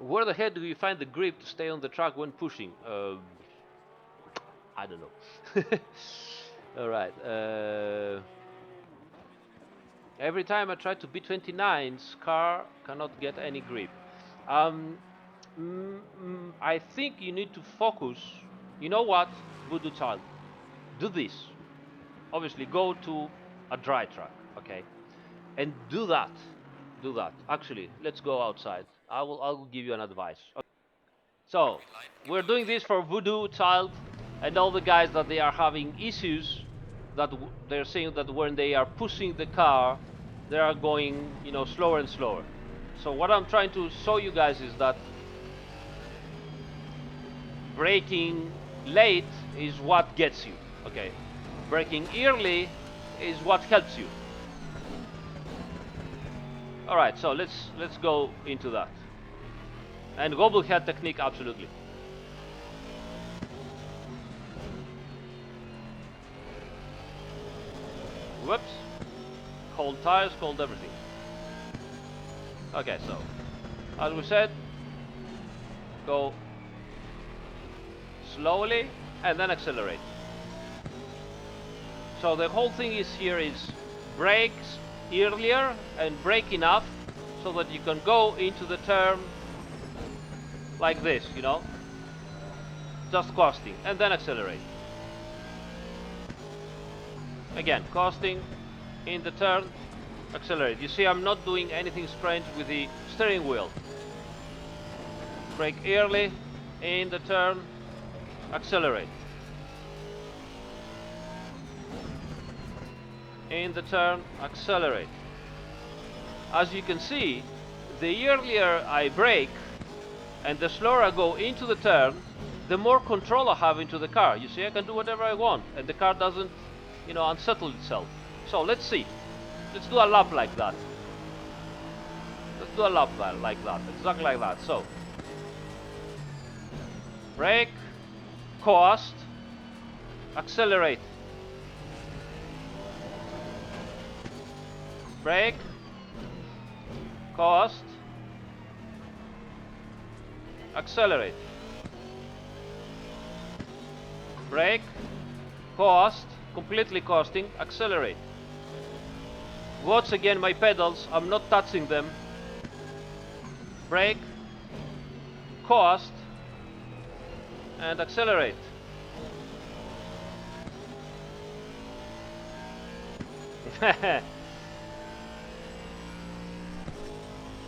Where the heck do you find the grip to stay on the track when pushing? I don't know. All right. Every time I try to beat 29's car cannot get any grip. Um, I think you need to focus. You know what, Voodoo Child? Do this. Obviously, go to a dry track, okay, and do that. Do that. Actually, let's go outside. I will give you an advice. Okay. So we're doing this for Voodoo Child and all the guys that they are having issues that they're saying that when they are pushing the car, they are going, slower and slower. So what I'm trying to show you guys is that braking late is what gets you. Okay, braking early is what helps you. All right, so let's go into that. And gobble head technique, absolutely. Whoops. Cold tires, cold everything. Okay, so as we said, go slowly and then accelerate. So the whole thing is here is brakes earlier and brake enough so that you can go into the turn like this, just coasting and then accelerate. Again, coasting in the turn, accelerate. You see, I'm not doing anything strange with the steering wheel. Brake early in the turn, accelerate. In the turn, accelerate. As you can see, the earlier I brake and the slower I go into the turn, the more control I have into the car. You see, I can do whatever I want and the car doesn't, unsettle itself. So let's see. Let's do a lap like that. Let's do a lap like that, exactly like that. So, brake, coast, accelerate. Brake, coast, accelerate. Brake, coast, completely coasting, accelerate. Watch again my pedals, I'm not touching them. Brake, coast, and accelerate.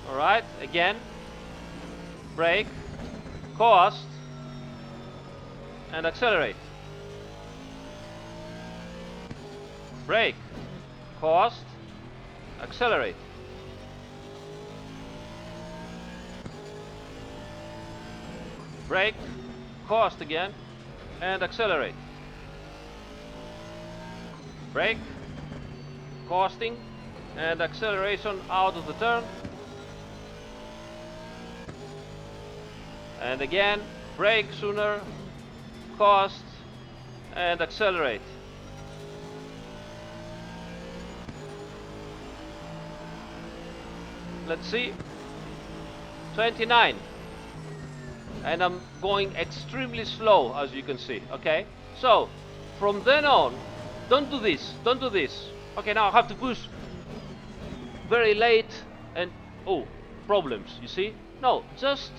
Alright, again. Brake, coast, and accelerate. Brake, coast, accelerate. Brake, coast again, and accelerate. Brake, coasting, and acceleration out of the turn. And again, brake sooner, coast, and accelerate. Let's see. 29. And I'm going extremely slow, as you can see. Okay? So, from then on, don't do this. Don't do this. Okay, now I have to push very late and... oh, problems, you see? No, just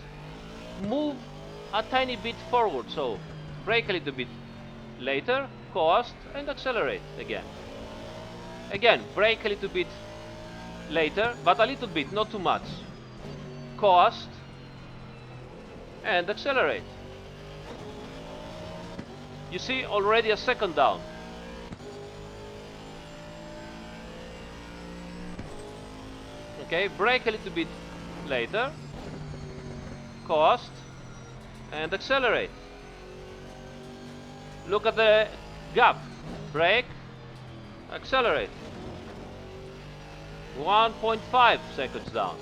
move a tiny bit forward. So, brake a little bit later, coast, and accelerate again. Again, brake a little bit later, but a little bit, not too much. Coast, and accelerate. You see, already a second down. Okay, brake a little bit later, coast, and accelerate. Look at the gap. Brake, accelerate. 1.5 seconds down.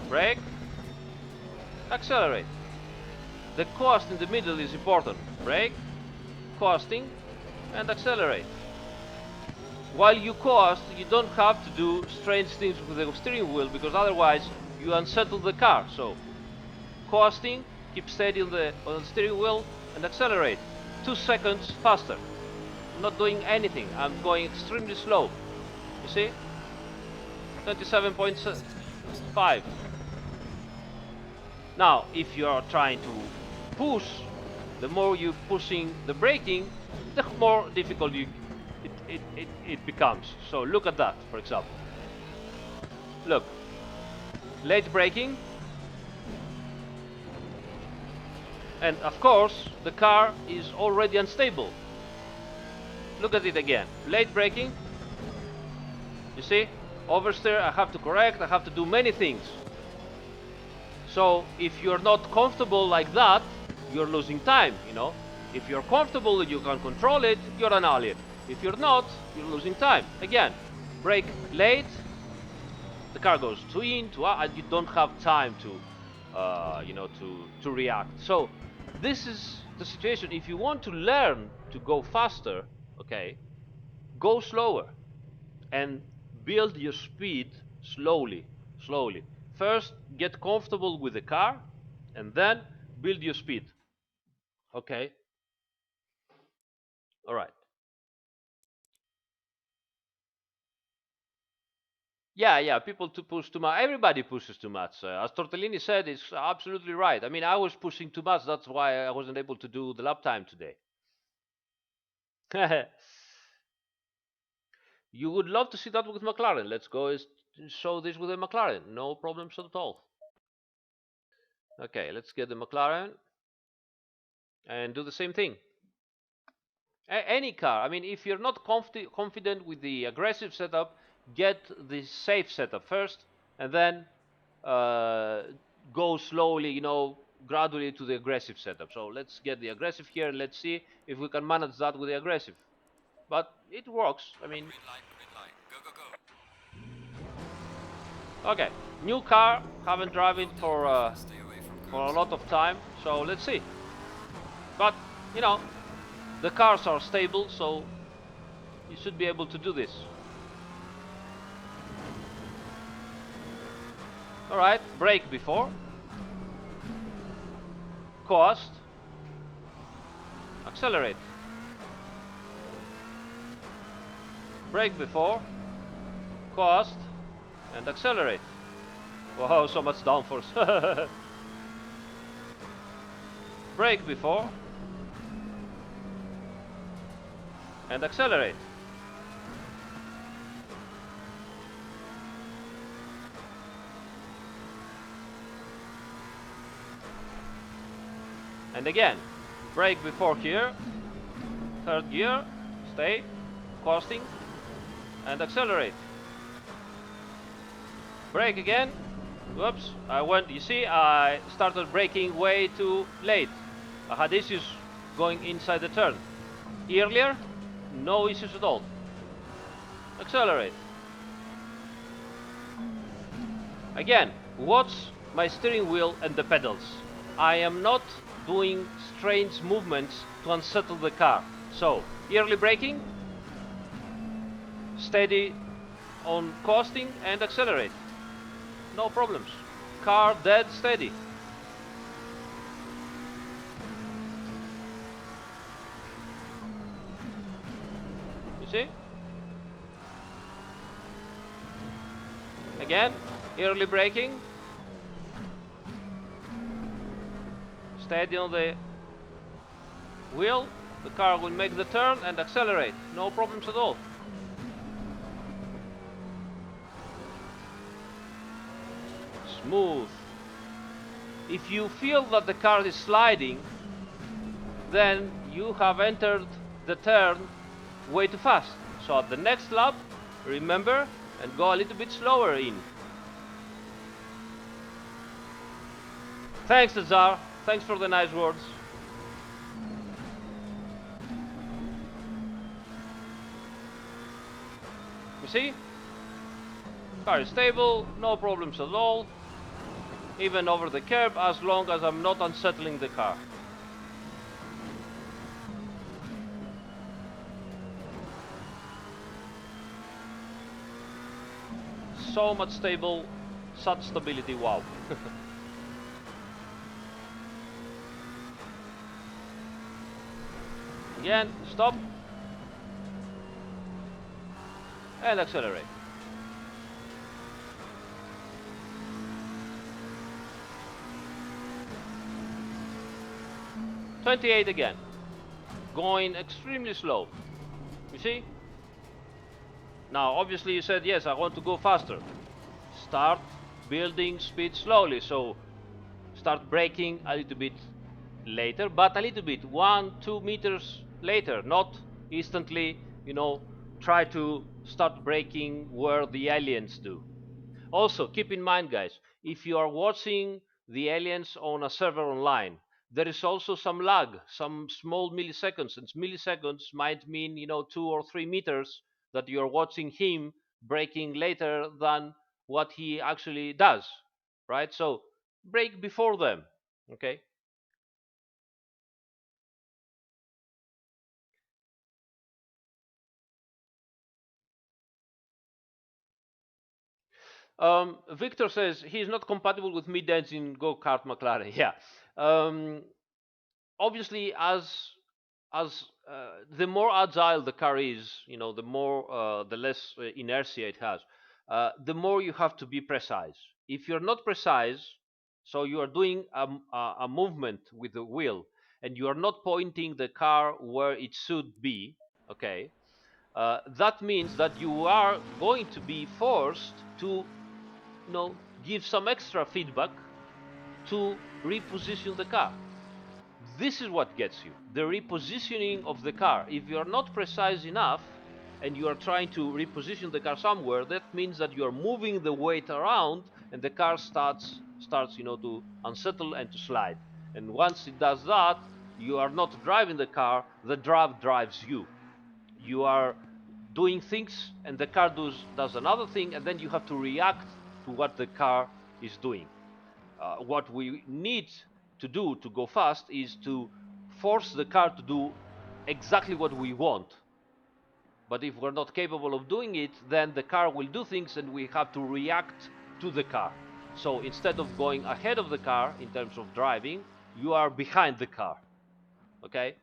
Brake, accelerate. The coast in the middle is important. Brake, coasting, and accelerate. While you coast, you don't have to do strange things with the steering wheel because otherwise you unsettle the car. So coasting, keep steady on the steering wheel and accelerate. 2 seconds faster. I'm not doing anything. I'm going extremely slow. You see? 27.5. Now, if you are trying to push, the more you're pushing the braking, the more difficult it becomes. So look at that, for example. Look, late braking, and of course the car is already unstable. Look at it again. Late braking. You see? Oversteer, I have to correct, I have to do many things. So if you're not comfortable like that, you're losing time, you know. If you're comfortable and you can control it, you're an alien. If you're not, you're losing time. Again, brake late, the car goes too in, too out, and you don't have time to, you know, to react. So this is the situation. If you want to learn to go faster, okay, go slower and build your speed slowly, slowly. First, get comfortable with the car, and then build your speed. Okay. All right. Yeah, yeah. People to push too much. Everybody pushes too much. As Tortellini said, it's absolutely right. I mean, I was pushing too much. That's why I wasn't able to do the lap time today. You would love to see that with McLaren. Let's go show this with a McLaren. No problems at all. Okay, let's get the McLaren and do the same thing. Any car. I mean, if you're not confident with the aggressive setup, get the safe setup first, and then uh, go slowly, you know, gradually to the aggressive setup. So let's get the aggressive here. Let's see if we can manage that with the aggressive. But it works. I mean, green light. Go, go, go. okay, new car. Haven't driven it for Stay away from a curbs. lot of time. So let's see. But you know, the cars are stable, so you should be able to do this. All right, brake before. Coast. Accelerate. Brake before. Coast. And accelerate. Wow, so much downforce. Brake before. And accelerate. And again, brake before here, third gear, stay, coasting, and accelerate. Brake again, whoops, you see, I started braking way too late. I had issues going inside the turn. Earlier, no issues at all. Accelerate. Again, watch my steering wheel and the pedals. I am not doing strange movements to unsettle the car. So, early braking, steady on coasting and accelerate. No problems. Car dead steady. You see? Again, early braking. Steady on the wheel, the car will make the turn and accelerate. No problems at all. Smooth. If you feel that the car is sliding, then you have entered the turn way too fast. So at the next lap, remember, and go a little bit slower in. Thanks, Tsar. Thanks for the nice words. You see? Car is stable, no problems at all. Even over the curb, as long as I'm not unsettling the car. so much stable, such stability, wow. Again, stop, and accelerate. 28 again, going extremely slow. You see? Now, obviously, you said, yes, I want to go faster. Start building speed slowly. So, start braking a little bit later, but a little bit, 1, 2 meters later, not instantly, try to start braking where the aliens do. Also, keep in mind, guys, if you are watching the aliens on a server online, there is also some lag, some small milliseconds, and milliseconds might mean 2 or 3 meters that you are watching him braking later than what he actually does, right? So brake before them, okay? Victor says he's not compatible with mid-engine go-kart McLaren. Yeah. Um, Obviously, as the more agile the car is, the less inertia it has, the more you have to be precise. If you're not precise, so you are doing a movement with the wheel and you are not pointing the car where it should be, okay, that means that you are going to be forced to, give some extra feedback to reposition the car. This is what gets you the repositioning of the car. If you are not precise enough and you are trying to reposition the car somewhere, that means that you are moving the weight around and the car starts to unsettle and to slide. And once it does that, you are not driving the car, the drive drives you. You are doing things and the car does another thing, and then you have to react to what the car is doing. What we need to do to go fast is to force the car to do exactly what we want. But if we're not capable of doing it, then the car will do things and we have to react to the car. So instead of going ahead of the car in terms of driving, you are behind the car. Okay?